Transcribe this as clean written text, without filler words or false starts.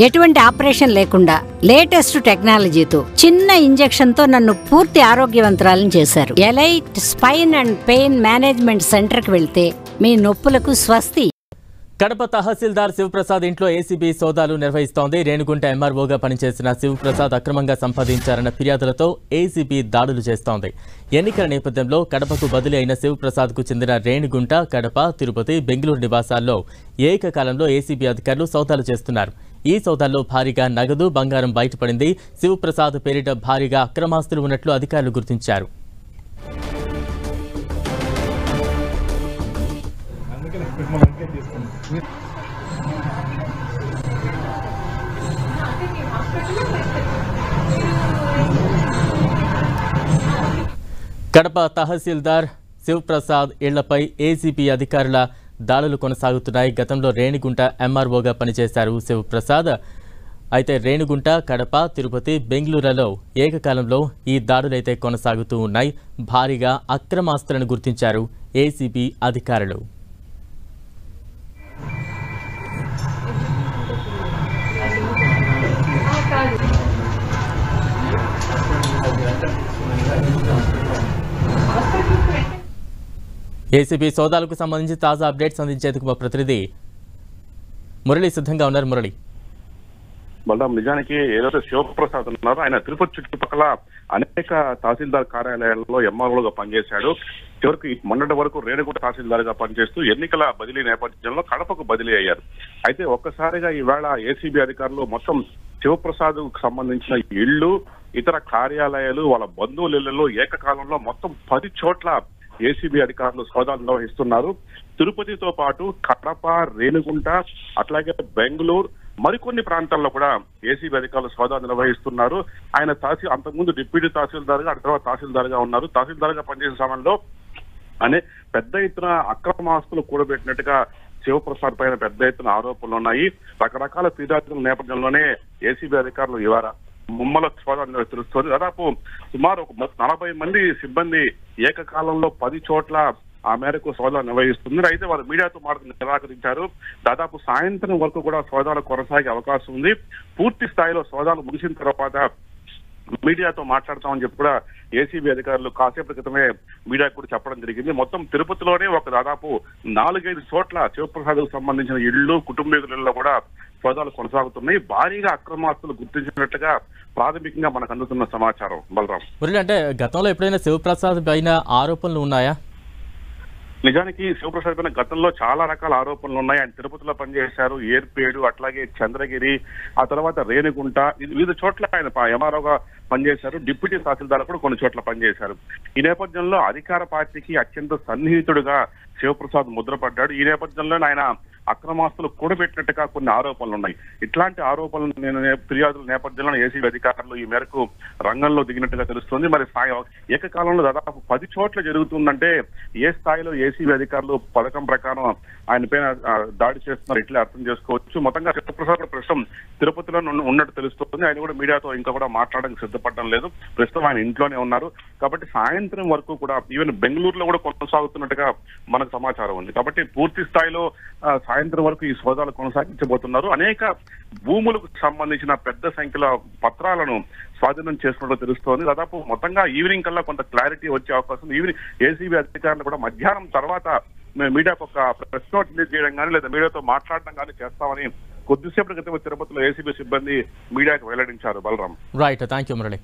ఎటువంటి ఆపరేషన్ లేకుండా లేటెస్ట్ టెక్నాలజీతో చిన్న ఇంజెక్షన్ తో నన్ను పూర్తి ఆరోగ్యవంతురాలను చేశారు. Elite spine and pain management centre కి వెళ్తే మీ నొప్పులకు స్వస్తి. కడప తహసీల్దార్ శివప్రసాద్ ఇంట్లో ఏసీబీ సోదాలు నిర్వహిస్తోంది. రేణుగుంట ఎంఆర్ఓగా పనిచేసిన శివప్రసాద్ అక్రమంగా సంపాదించారన్న ఫిర్యాదులతో ఏసీబీ దాడులు చేస్తోంది. ఎన్నికల నేపథ్యంలో కడపకు బదిలీ అయిన శివప్రసాద్కు చెందిన రేణుగుంట, కడప, తిరుపతి, బెంగళూరు నివాసాల్లో ఏకకాలంలో ఏసీబీ అధికారులు సోదాలు చేస్తున్నారు. ఈ సోదాల్లో భారీగా నగదు, బంగారం బయటపడింది. శివప్రసాద్ పేరిట భారీగా అక్రమాస్తులు ఉన్నట్లు అధికారులు గుర్తించారు. కడప తహసీల్దార్ శివప్రసాద్ ఇళ్లపై ఏసీబీ అధికారుల దాడులు కొనసాగుతున్నాయి. గతంలో రేణిగుంట ఎంఆర్ఓగా పనిచేశారు శివప్రసాద్. అయితే రేణిగుంట, కడప, తిరుపతి, బెంగళూరులో ఏకకాలంలో ఈ దాడులైతే కొనసాగుతూ ఉన్నాయి. భారీగా అక్రమాస్తులను గుర్తించారు ఏసీబీ అధికారులు. ఏసీబీ సోదాలకు సంబంధించి తాజా అప్డేట్స్ అందించేందుకు మా ప్రతినిధి మురళి సిద్ధంగా ఉన్నారు. మురళి, బలరాం, నిజానికి ఏదైతే శివప్రసాద్ ఉన్నారో ఆయన తిరుపతి చుట్టుపక్కల అనేక తహసీల్దార్ కార్యాలయాల్లో ఎంఆర్ఓగా పనిచేశాడు. చివరికి మొన్నటి వరకు రేణుగుంట తహసీల్దార్ గా పనిచేస్తూ ఎన్నికల బదిలీ నేపథ్యంలో కడపకు బదిలీ అయ్యారు. అయితే ఒక్కసారిగా ఈవేళ ఏసీబీ అధికారులు మొత్తం శివప్రసాద్ కు సంబంధించిన ఇళ్లు, ఇతర కార్యాలయాలు, వాళ్ళ బంధువుల ఇళ్లలో ఏకకాలంలో మొత్తం 10 చోట్ల ఏసీబీ అధికారులు సోదాలు నిర్వహిస్తున్నారు. తిరుపతితో పాటు కడప, రేణుగుంట, అట్లాగే బెంగళూరు, మరికొన్ని ప్రాంతాల్లో కూడా ఏసీబీ అధికారులు సోదాలు నిర్వహిస్తున్నారు. ఆయన అంతకుముందు డిప్యూటీ తహసీల్దార్ గా, ఆ తర్వాత తహసీల్దార్ గా ఉన్నారు. తహసీల్దార్ గా పనిచేసే సమయంలో పెద్ద ఎత్తున అక్రమాస్తులు కూడబెట్టినట్టుగా శివప్రసాద్ పైన పెద్ద ఎత్తున ఆరోపణలు ఉన్నాయి. రకరకాల ఫిర్యాదుల నేపథ్యంలోనే ఏసీబీ అధికారులు ఇవాళ ముమ్మల సోదాలు తెలుస్తుంది. దాదాపు సుమారు 40 మంది సిబ్బంది ఏకకాలంలో 10 చోట్ల ఆ మేరకు సోదాలు నిర్వహిస్తుంది. అయితే వారు మీడియాతో మాటలు నిరాకరించారు. దాదాపు సాయంత్రం వరకు కూడా సోదాలు కొనసాగే అవకాశం ఉంది. పూర్తి స్థాయిలో సోదాలు ముగిసిన తర్వాత మీడియాతో మాట్లాడతామని చెప్పి కూడా ఏసీబీ అధికారులు కాసేపటి క్రితమే మీడియాకు కూడా చెప్పడం జరిగింది. మొత్తం తిరుపతిలోనే దాదాపు 4-5 చోట్ల శివప్రసాద్కు సంబంధించిన ఇళ్లు, కుటుంబీకులలో కూడా సోదాలు కొనసాగుతున్నాయి. భారీగా అక్రమాస్తులు గుర్తించినట్లుగా ప్రాథమికంగా మనకు అందుతున్న సమాచారం. బలరాం, అంటే గతంలో ఎప్పుడైనా శివప్రసాద్ పైన ఆరోపణలు ఉన్నాయా? నిజానికి శివప్రసాద్ పైన గతంలో చాలా రకాల ఆరోపణలు ఉన్నాయి. ఆయన తిరుపతిలో పనిచేశారు, ఏర్పేడు, అట్లాగే చంద్రగిరి, ఆ తర్వాత రేణిగుంట, వివిధ చోట్ల ఆయన ఎంఆర్ఓగా పనిచేశారు. డిప్యూటీ తహసీల్దార్ కూడా కొన్ని చోట్ల పనిచేశారు. ఈ నేపథ్యంలో అధికార పార్టీకి అత్యంత సన్నిహితుడుగా శివప్రసాద్ ముద్రపడ్డాడు. ఈ నేపథ్యంలో ఆయన అక్రమాస్తులు కూడబెట్టినట్టుగా కొన్ని ఆరోపణలు ఉన్నాయి. ఇట్లాంటి ఆరోపణలు ఫిర్యాదుల నేపథ్యంలో ఏసీబీ అధికారులు ఈ మేరకు రంగంలో దిగినట్టుగా తెలుస్తుంది. మరి ఏకకాలంలో దాదాపు 10 చోట్ల జరుగుతుందంటే ఏ స్థాయిలో ఏసీబీ అధికారులు పథకం ప్రకారం ఆయన పైన దాడి చేస్తున్నారు ఇట్లా అర్థం చేసుకోవచ్చు. మొత్తంగా శివప్రసాద్ ప్రస్తుతం తిరుపతిలో ఉన్నట్టు తెలుస్తుంది. ఆయన కూడా మీడియాతో ఇంకా కూడా మాట్లాడడానికి సిద్ధపడడం లేదు. ప్రస్తుతం ఆయన ఇంట్లోనే ఉన్నారు. కాబట్టి సాయంత్రం వరకు కూడా ఈవెన్ బెంగళూరులో కూడా కొనసాగుతున్నట్టుగా మనకు సమాచారం ఉంది. కాబట్టి పూర్తి స్థాయిలో సాయంత్రం వరకు ఈ సోదాలు కొనసాగించబోతున్నారు. అనేక భూములకు సంబంధించిన పెద్ద సంఖ్యలో పత్రాలను స్వాధీనం చేసుకున్నట్టు తెలుస్తోంది. దాదాపు మొత్తంగా ఈవినింగ్ కల్లా కొంత క్లారిటీ వచ్చే అవకాశం. ఈవినింగ్ ఏసీబీ అధికారులు కూడా మధ్యాహ్నం తర్వాత మీడియాకు ఒక ప్రెస్ నోట్ రిలీజ్ చేయడం కానీ లేదా మీడియాతో మాట్లాడడం కానీ చేస్తామని కొద్దిసేపటి క్రితం తిరుపతిలో ఏసీబీ సిబ్బంది మీడియాకు వెల్లడించారు. Balaram, right, thank you Murali.